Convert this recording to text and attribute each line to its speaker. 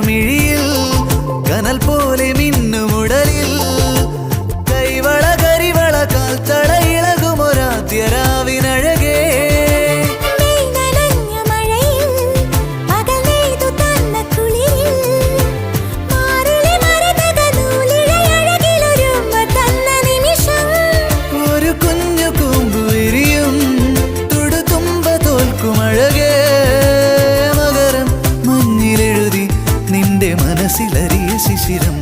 Speaker 1: മിഴിയിൽ കനൽ പോലെ മിന്നുമുടലിൽ കൈവള കരിവള കാൽത്തട ഇളകുമൊരാദ്യരാവിനഴകേ ഒരു കുഞ്ഞു കൂമ്പു വിരിയും തുടുതുമ്പ തോൽക്കുമഴകേ മകരം മഞ്ഞിലെഴുതി നിന്റെ മനസ്സിലറിയ ശിശിരം